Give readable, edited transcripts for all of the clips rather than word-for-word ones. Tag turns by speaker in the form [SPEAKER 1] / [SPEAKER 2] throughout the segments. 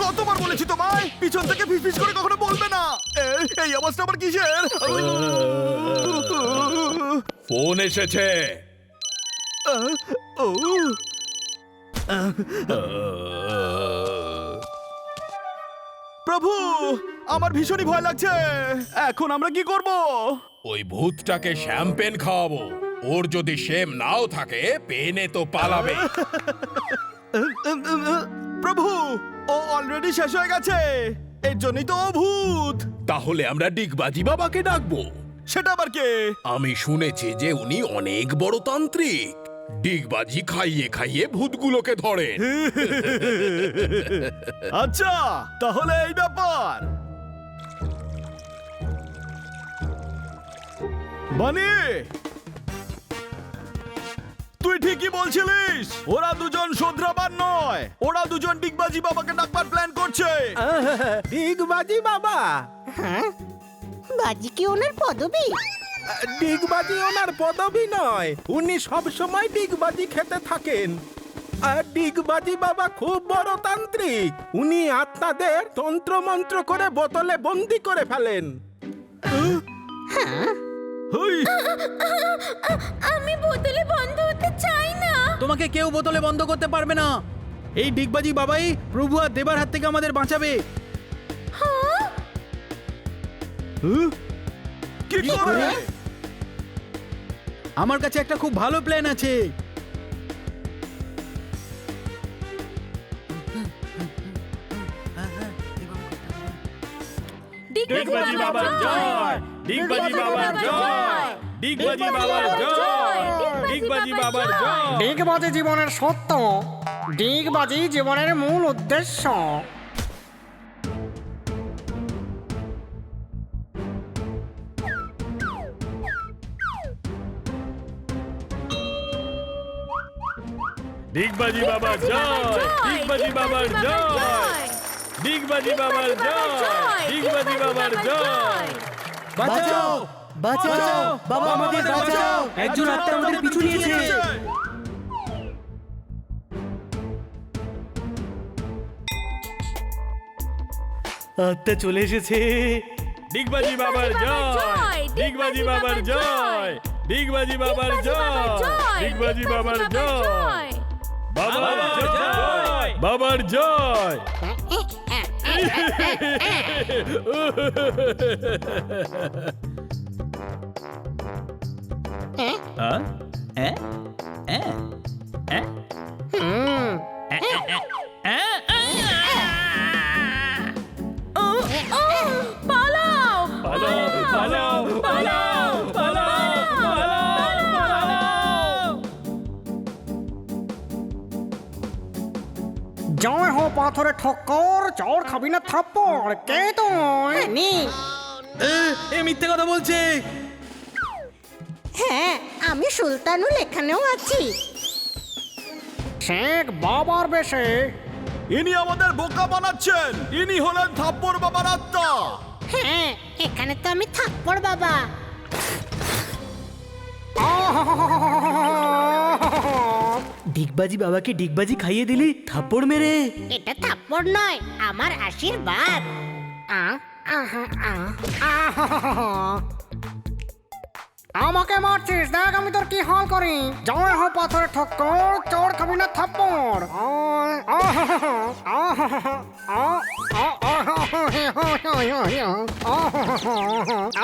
[SPEAKER 1] কতবার বলেছি তোমায় পিছন থেকে ফিসফিস করে কখনো বলবে না। এই অবস্থা আবার কিসের?
[SPEAKER 2] ফোন এসেছে।
[SPEAKER 1] প্রভু, আমার ভীষণই ভয় লাগছে। এখন আমরা কি করব?
[SPEAKER 2] ওই ভূতটাকে শ্যাম্পেন খাওয়াবো। ওর যদি শেম নাও থাকে, পেনে তো পালাবে।
[SPEAKER 1] প্রভু, ও অলরেডি শেষ হয়ে গেছে। এর জন্যই তো ও ভূত।
[SPEAKER 2] তাহলে আমরা ডিগবাজি বাবাকে ডাকবো।
[SPEAKER 1] সেটা আবার কে?
[SPEAKER 2] আমি শুনেছি যে উনি অনেক বড় তান্ত্রিক। ডিগবাজি খাইয়ে খাইয়ে ভূতগুলোকে ধরেন।
[SPEAKER 1] আচ্ছা, তাহলে এই ব্যাপার। বানি, তুই ঠিকই বলছিলিস। ওরা দুজন শোধরাবার নয়, ওরা দুজন ডিগবাজি বাবাকে ডাকবার প্ল্যান করছে।
[SPEAKER 3] ডিগবাজি বাবা?
[SPEAKER 4] হ্যাঁ, বাজি কি ওনার পদবী?
[SPEAKER 3] ডিগবাজি ওনার পদবী নয়, উনি সব সময় ডিগবাজি খেতে থাকেন। আর ডিগবাজি বাবা খুব বড় তান্ত্রিক। উনি আত্মাদের তন্ত্র মন্ত্র করে বোতলে বন্দি করে ফেলেন।
[SPEAKER 1] হুই,
[SPEAKER 4] আমি বোতলে বন্ধ হতে চাই না।
[SPEAKER 5] তোমাকে কেউ বোতলে বন্ধ করতে পারবে না। এই ডিগবাজি বাবাই প্রভু আর দেবার হাত থেকে আমাদের বাঁচাবে।
[SPEAKER 1] কি করে?
[SPEAKER 5] আমার কাছে একটা খুব ভালো প্ল্যান আছে।
[SPEAKER 4] ডিগবাজি বাবার জয়! ডিগবাজি বাবার জয়! ডিগবাজি বাবার জয়! ডিগবাজি বাবার জয়!
[SPEAKER 6] ডিগবাজি জীবনের সত্য, ডিগবাজি জীবনের মূল উদ্দেশ্য।
[SPEAKER 7] ডিগবাজি বাবার জয়! ডিগবাজি বাবার জয়! ডিগবাজি বাবার জয়! ডিগবাজি বাবার জয়!
[SPEAKER 5] বাঁচাও, বাঁচাও, বাবা আমাদের বাঁচাও। একজন আত্মা আমাদের পিছু নিয়েছে। আত্মা চলে এসেছে।
[SPEAKER 7] ডিগবাজি বাবার জয়! ডিগবাজি বাবার জয়! ডিগবাজি বাবার জয়! ডিগবাজি বাবার জয়! বাবার জয়! বাবার জয়!
[SPEAKER 4] পালাও!
[SPEAKER 7] পালাও! পালাও! পালাও! পালাও! পালাও!
[SPEAKER 6] জয় হো পাথরে ঠক্কর, চোর খাবি না থাপ্পড়। কে তুই?
[SPEAKER 5] এ মিথ্যে কথা বলছে।
[SPEAKER 4] হ্যাঁ, আমি সুলতানুল এখানেও আছি।
[SPEAKER 6] শেখ বাবার বেশে।
[SPEAKER 1] ইনি আমাদের বোকা বানাচ্ছেন। ইনি হলেন থাপ্পড় বাবার আত্মা।
[SPEAKER 4] হ্যাঁ, এখানে তো আমি থাপ্পড় বাবা।
[SPEAKER 5] ডিগবাজি বাবাকে ডিগবাজি খাইয়ে দিলি থাপ্পড় মেরে।
[SPEAKER 4] এটা থাপ্পড় নয়, আমার আশীর্বাদ।
[SPEAKER 6] আমাকে মারছিস, দেখ আমি তোর কি হাল করি। জয় হো পাথরে ঠক্কর, চোর খাবি না থাপ্পড়।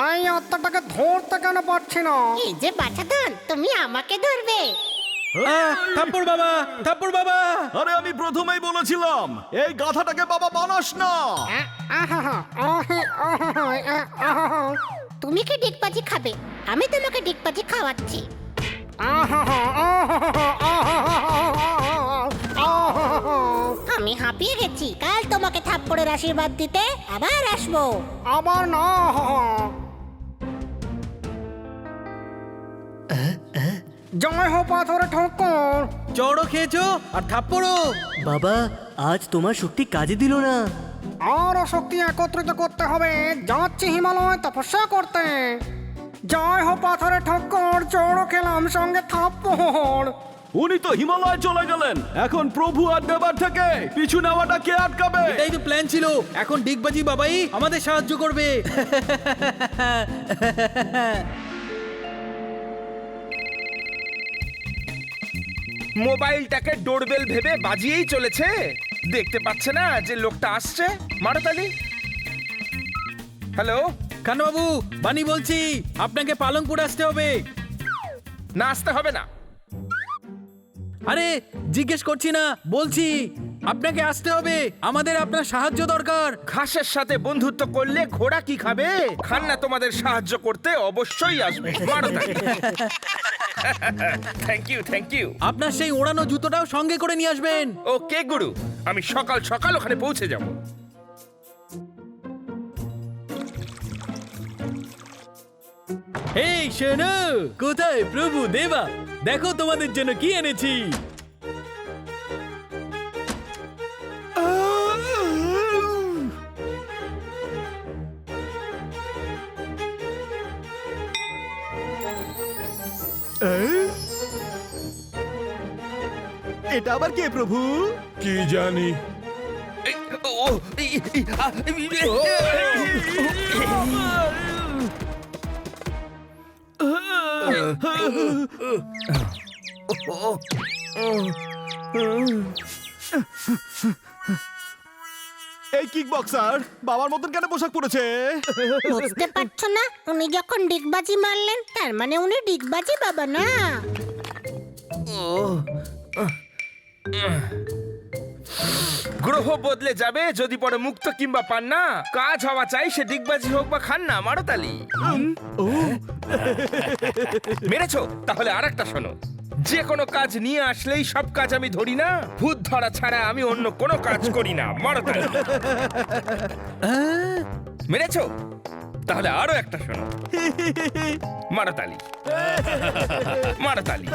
[SPEAKER 6] এই আত্মাটাকে ধরতে কেন পারছি না?
[SPEAKER 4] এই যে বাছাধন, তুমি আমাকে ধরবে।
[SPEAKER 5] থাপ্পড় বাবা, থাপ্পড় বাবা।
[SPEAKER 1] আরে আমি প্রথমেই বলেছিলাম এই গাধাটাকে বাবা বানাস না।
[SPEAKER 4] তুমি কি ডিগবাজি খাবে? আমি তোমাকে ডিগবাজি খাওয়াচ্ছি। আমি হাঁপিয়ে গেছি। কাল তোমাকে থাপ্পড়ের আশীর্বাদ দিতে আবার আসবো।
[SPEAKER 6] আবার না। জয় হো পাথরে ঠক্কর।
[SPEAKER 5] চড়ও খেয়েছো আর থাপ্পড়ও। বাবা, আজ তোমার শক্তি কাজে দিল না।
[SPEAKER 6] আরো শক্তি একত্রিত করতে হবে। যাচ্ছি হিমালয় তপস্যা করতে। জয় হো পাথরে ঠক্কর, চড়ও খেলাম সঙ্গে থাপ্পড়।
[SPEAKER 1] উনি তো হিমালয় চলে গেলেন, এখন প্রভু আর দেবার থেকে পিছু নেওয়াটা কে আটকাবে?
[SPEAKER 5] এটাই তো প্ল্যান ছিল। এখন ডিগবাজি বাবাই আমাদের সাহায্য করবে।
[SPEAKER 8] মোবাইলটাকে ডোরবেল ভেবে বাজিয়েই চলেছে। দেখতে পাচ্ছে না যে লোকটা আসছে? মারো তালি। হ্যালো,
[SPEAKER 5] কানবাবু, বানি বলছি, আপনাকে পালংপুর আসতে হবে।
[SPEAKER 8] না আসতে হবে না।
[SPEAKER 5] আরে জিজ্ঞেস করছি না, বলছি আপনাকে আসতে হবে। আমাদের আপনার সাহায্য দরকার।
[SPEAKER 8] ঘাসের সাথে বন্ধুত্ব করলে ঘোড়া কি খাবে? খান না তোমাদের সাহায্য করতে অবশ্যই আসবে। মারো তালি। Thank you, thank you.
[SPEAKER 5] আপনার সেই ওড়ানো জুতোটাও সঙ্গে করে নিয়ে আসবেন।
[SPEAKER 8] ওকে গুরু, আমি সকাল সকাল ওখানে পৌঁছে যাব।
[SPEAKER 5] এই শোনো, কোথায় প্রভু দেবা? দেখো তোমাদের জন্য কি এনেছি।
[SPEAKER 1] এটা আবার কে প্রভু?
[SPEAKER 2] কি জানি।
[SPEAKER 8] এই, ও,
[SPEAKER 1] এই কিক বক্সার বাবার মতন কেন পোশাক পরেছে?
[SPEAKER 9] বুঝতে পারছো না? উনি যখন ডিগবাজি মারলেন তার মানে উনি ডিগবাজি বাবা না।
[SPEAKER 8] গ্রহ বদলে যাবে যদি পরে মুক্ত কিংবা পান না। কাজ হওয়া চাই, সে ডিগবাজি হোক বা খান না। মারো তালি। মেরেছো? তাহলে আর একটা শোনো। যে কোনো কাজ নিয়ে আসলেই সব কাজ আমি ধরি না। ভূত ধরা ছাড়া আমি অন্য কোনো কাজ করি না। মারো তালি। মেরেছো? তাহলে আরো একটা শোনো। মারো তালি। মারো তালি।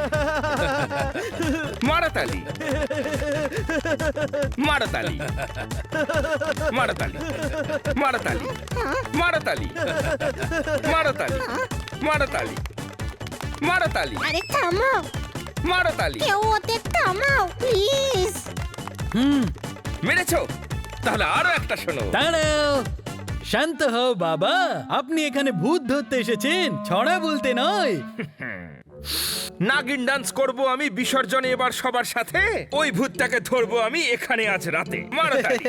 [SPEAKER 8] মারো তালি। মারো তালি। মারো তালি। মারো তালি। মারো তালি। মারো তালি। মারো তালি। মারো তালি।
[SPEAKER 9] আরে থামাও,
[SPEAKER 8] মারো তালি।
[SPEAKER 9] কেউ ওদের থামাও প্লিজ।
[SPEAKER 8] মেরেছো? তাহলে আরো একটা শোনো।
[SPEAKER 5] দাঁড়াও, শান্ত হও বাবা। আপনি এখানে ভূত ধরতে এসেছেন, ছড়া বলতে নয়।
[SPEAKER 8] নাগিন ডান্স করব আমি বিসর্জনে এবার সবার সাথে। ওই ভূতটাকে ধরবো আমি এখানে আজ রাতে। মারো তালি।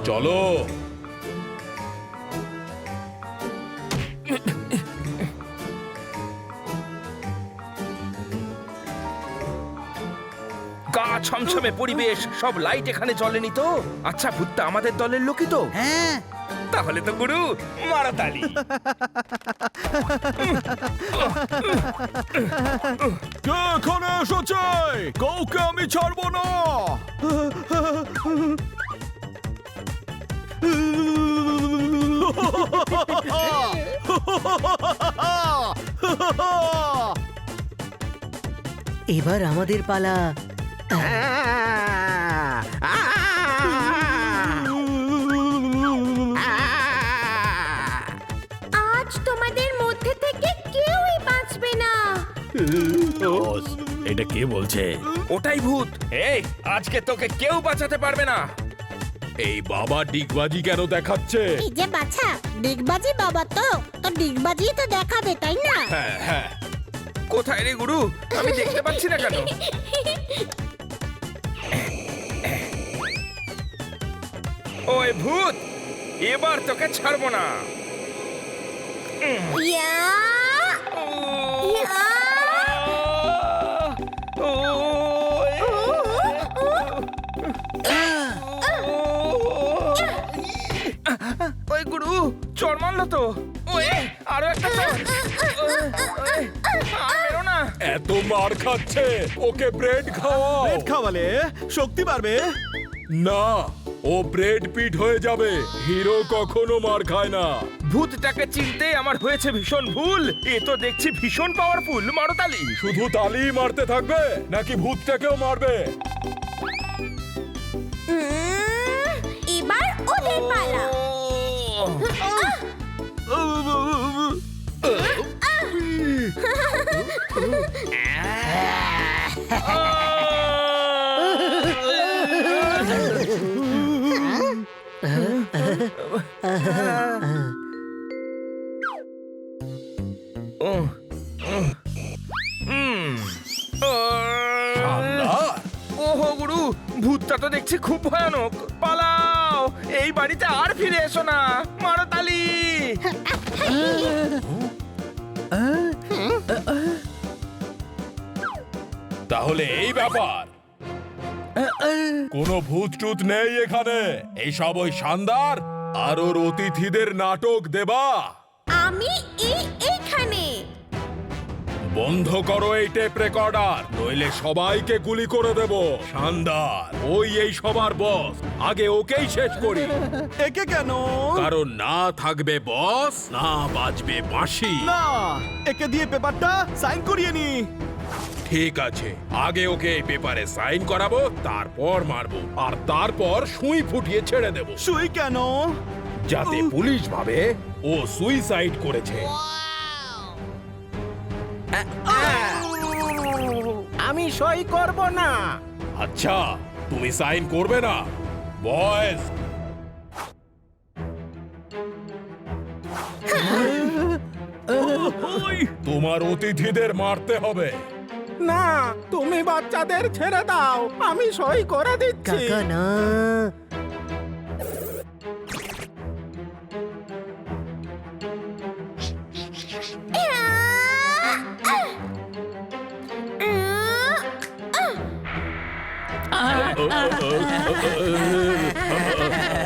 [SPEAKER 2] চলো।
[SPEAKER 8] গা ছমছমে পরিবেশ, সব লাইট এখানে জ্বলেনি তো? আচ্ছা, ভূতটা আমাদের দলের লোকই তো?
[SPEAKER 5] হ্যাঁ,
[SPEAKER 8] তাহলে তো গুরু, মারো তালি।
[SPEAKER 1] কে এখানে এসেছে? কাউকে আমি ছাড়বো না।
[SPEAKER 10] এবার আমাদের পালা।
[SPEAKER 9] আজ তোমাদের মধ্যে থেকে কেউই বাঁচবে না।
[SPEAKER 4] এটা কে বলছে?
[SPEAKER 8] ওটাই ভূত। এই, আজকে তোকে কেউ বাঁচাতে পারবে না।
[SPEAKER 2] এই বাবা ডিগবাজি কেন দেখাচ্ছে?
[SPEAKER 9] এই যে বাছা, ডিগবাজি বাবা তো ডিগবাজি তো দেখাবে, তাই না?
[SPEAKER 2] হ্যাঁ হ্যাঁ।
[SPEAKER 8] কোথায় রে গুরু? আমি দেখতে পাচ্ছি না কেন? ওই ভূত, এবার তোকে ছাড়বো না।
[SPEAKER 9] ইয়া! ইয়া!
[SPEAKER 8] ওই গুরু, চড় মারো। মারলো তো। ওয়ে, আরো একটা তো। আর মেরো না।
[SPEAKER 2] এত মার খাচ্ছে, ওকে ব্রেড খাওয়াও।
[SPEAKER 1] পেট খাওয়ালে শক্তি বাড়বে।
[SPEAKER 2] না, ও ব্রেড পিট হয়ে যাবে। হিরো কখনো মার খায় না।
[SPEAKER 8] ভূতটাকে চিনতে আমার হয়েছে ভীষণ ভুল। এ তো দেখছি ভীষণ পাওয়ারফুল। মারো তালি।
[SPEAKER 2] শুধু তালি মারতে থাকবে নাকি ভূতটাকেও মারবে?
[SPEAKER 9] এবার ওদের পালা।
[SPEAKER 8] ওহো গুরু, ভূতটা তো দেখছি খুব ভয়ানক। পালাও, এই বাড়িতে আর ফিরে এসো না। মারো তালি।
[SPEAKER 2] তাহলে এই ব্যাপার, কোনো ভূত টুত নেই এখানে। এইসব ওই শানদার আর ওর অতিথিদের নাটক দেবা।
[SPEAKER 9] আমি এইখানে।
[SPEAKER 2] বন্ধ করো এই টেপ রেকর্ডার, নইলে সবাইকে গুলি করে দেব। শানদার ওই এই সবার বস, আগে ওকেই শেষ করি।
[SPEAKER 1] একে কেন?
[SPEAKER 2] কারণ না থাকবে বস, না বাজবে বাঁশি।
[SPEAKER 1] না, একে দিয়ে পেপারটা সাইন করিয়ে নি।
[SPEAKER 2] ঠিক আছে, আগে ওকে এই পেপারে সাইন করাবো, তারপর মারবো, আর তারপর সুই ফুটিয়ে ছেড়ে দেব,
[SPEAKER 1] সুই কেন?
[SPEAKER 2] যাতে পুলিশ ভাবে ও সুইসাইড করেছে।
[SPEAKER 3] আমি সই করব না।
[SPEAKER 2] আচ্ছা, তুমি সাইন করবে না? বয়েজ, তোমার অতিথিদের মারতে হবে।
[SPEAKER 3] না, তুমি বাচ্চাদের ছেড়ে দাও, আমি সই করে দিচ্ছি।
[SPEAKER 10] কাকা না।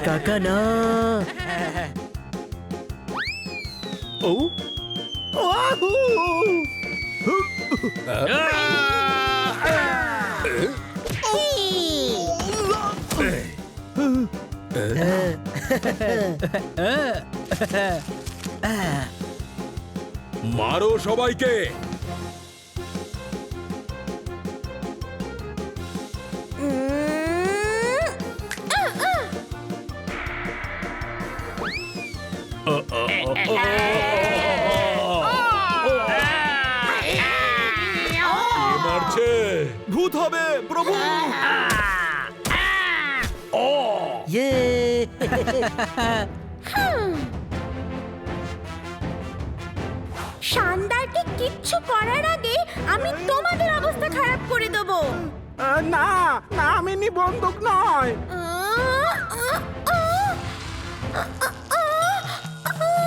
[SPEAKER 10] কাকা না।
[SPEAKER 3] ও ওহু!
[SPEAKER 2] মারো সবাইকে। মারছে
[SPEAKER 1] ভূত হবে প্রভু।
[SPEAKER 10] ইয়ে।
[SPEAKER 9] শানদারকে কিচ্ছু করার আগে আমি তোমাদের অবস্থা খারাপ করে দেবো।
[SPEAKER 3] না না, আমি বন্দুক নয়।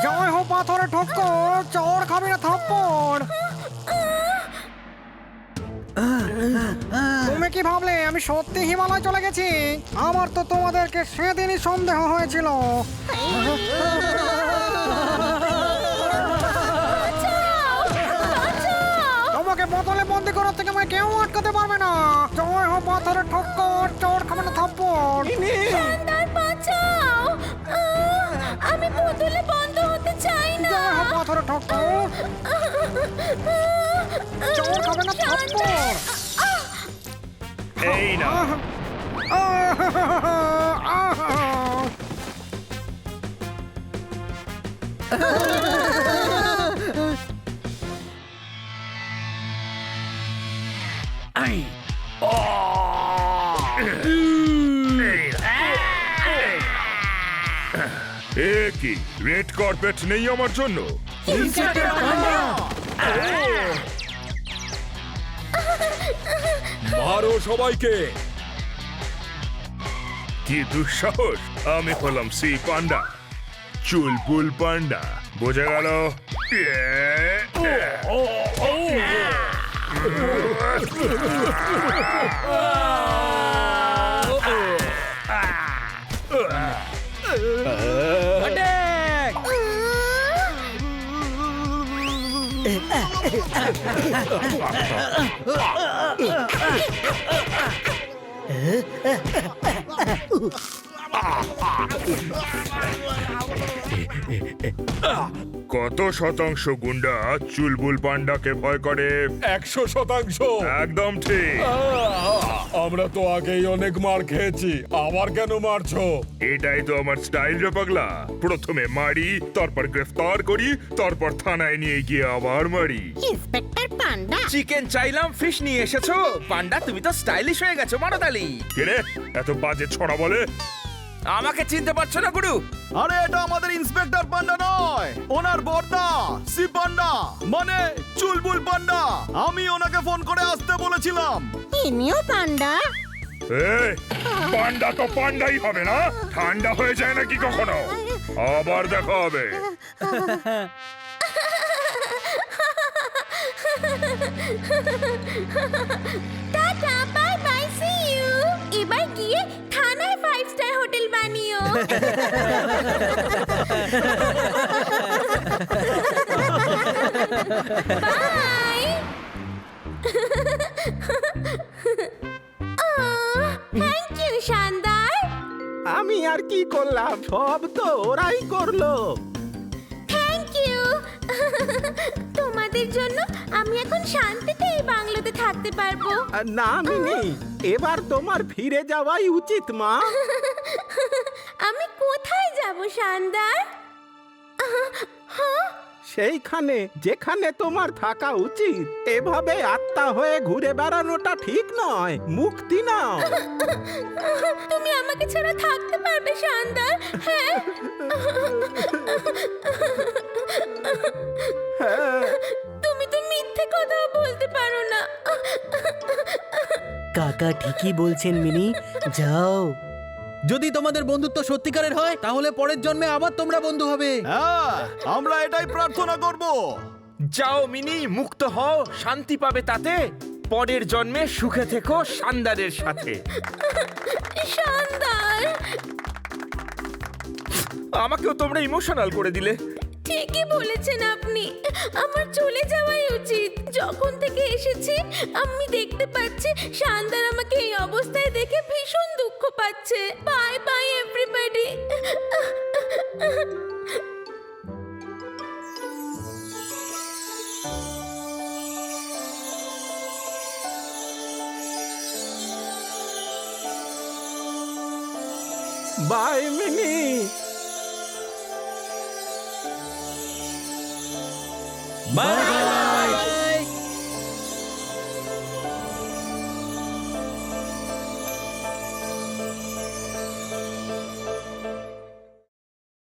[SPEAKER 6] জয় হো পাথরে ঠক্কর, চোর খাবি না থাপ্পড়। তুমি কি ভাবলে আমি সত্যি হিমালয় চলে গেছি? আমার তো তোমাদেরকে সেদিনই সন্দেহ হয়েছিল। তোমাকে বোতলে বন্দি করার থেকে আমায় কেউ আটকাতে পারবে না। জয় হো পাথরে ঠক্কর, চোর খাবে না থাপ্পড়।
[SPEAKER 9] শানদার বাঁচাও, আমি বোতলে বন্ধ হতে চাই না।
[SPEAKER 6] জয় হো পাথরে ঠক্কর, চোর খাবে না থাপ্পড়।
[SPEAKER 7] এই না,
[SPEAKER 11] এ কি রেড কার্পেট নেই আমার জন্য?
[SPEAKER 2] মারো সবাইকে।
[SPEAKER 11] কি দুঃসাহস! আমি হলাম সি পান্ডা, চুলবুল পান্ডা, বোঝা গেল? কত শতাংশ গুন্ডা চুলবুল পান্ডাকে ভয় করে?
[SPEAKER 2] 100%।
[SPEAKER 11] একদম ঠিক।
[SPEAKER 2] আমরা তো আগেই অনেক মার খেয়েছি, আবার কেন মারছো?
[SPEAKER 11] এটাই তো আমার স্টাইল রে পাগলা। প্রথমে মারি, তারপর গ্রেফতার করি, তারপর থানায় নিয়ে গিয়ে আবার মারি।
[SPEAKER 9] ইন্সপেক্টর পান্ডা,
[SPEAKER 8] চিকেন চাইলাম, ফিশ নিয়ে এসেছো। পান্ডা, তুমি তো স্টাইলিশ হয়ে গেছো মারতালি।
[SPEAKER 11] কে রে এত বাজে ছড়া বলে?
[SPEAKER 8] আমাকে চিনতে পারছো না গুরু?
[SPEAKER 1] আরে এটা আমাদের ইন্সপেক্টর পান্ডা নয়, ওনার বর্দা সি পান্ডা, মানে চুলবুল পান্ডা। আমি ওনাকে ফোন করে আসতে বলেছিলাম।
[SPEAKER 9] ইনিও পান্ডা?
[SPEAKER 11] এই, পান্ডা তো পান্ডাই হবে না? ঠান্ডা হয়ে যায় নাকি কখনো? আবার দেখা হবে।
[SPEAKER 9] Tata, bye bye, see you. এবার গিয়ে থানায় 5 স্টার হোটেল বানিও। বাই। থ্যাংক ইউ শানদার।
[SPEAKER 3] আমি আর কি করলাম, সব তো ওরাই করলো।
[SPEAKER 9] Thank you. তোমাদের জন্য আমি এখন শান্তিতে এই বাংলোতে থাকতে পারবো।
[SPEAKER 3] না মিনি, এবার তোমার ফিরে যাওয়াই উচিত মা।
[SPEAKER 9] আমি কোথায় যাব শানদার?
[SPEAKER 3] সেইখানে যেখানে তোমার থাকা উচিত। এভাবে আত্মা হয়ে ঘুরে বেড়ানোটা ঠিক নয়, মুক্তি নাও।
[SPEAKER 9] তুমি আমাকে ছাড়া থাকতে পারবে শানদার? হ্যাঁ। তুমি তো মিথ্যে কথা বলতে পারো না।
[SPEAKER 10] কাকা ঠিকই বলছেন মিনি, যাও।
[SPEAKER 5] যদি তোমাদের বন্ধুত্ব সত্যিকারের হয় তাহলে পরের জন্মে আবার তোমরা বন্ধু হবে।
[SPEAKER 1] হ্যাঁ, আমরা এটাই প্রার্থনা করব।
[SPEAKER 8] যাও মিনি, মুক্ত হও, শান্তি পাবে তাতে। পরের জন্মে সুখে থেকো শানদারের সাথে।
[SPEAKER 9] শানদার,
[SPEAKER 8] আমাকেও তোমরা ইমোশনাল করে দিলে।
[SPEAKER 9] ঠিকই বলেছেন আপনি। আমার চলে যাওয়াই উচিত। যখন থেকে এসেছি আমি দেখতে পাচ্ছি শানদার আমাকে এই অবস্থায় দেখে ভীষণ দুঃখ পাচ্ছে। Bye bye everybody.
[SPEAKER 3] Bye Mini.
[SPEAKER 5] By.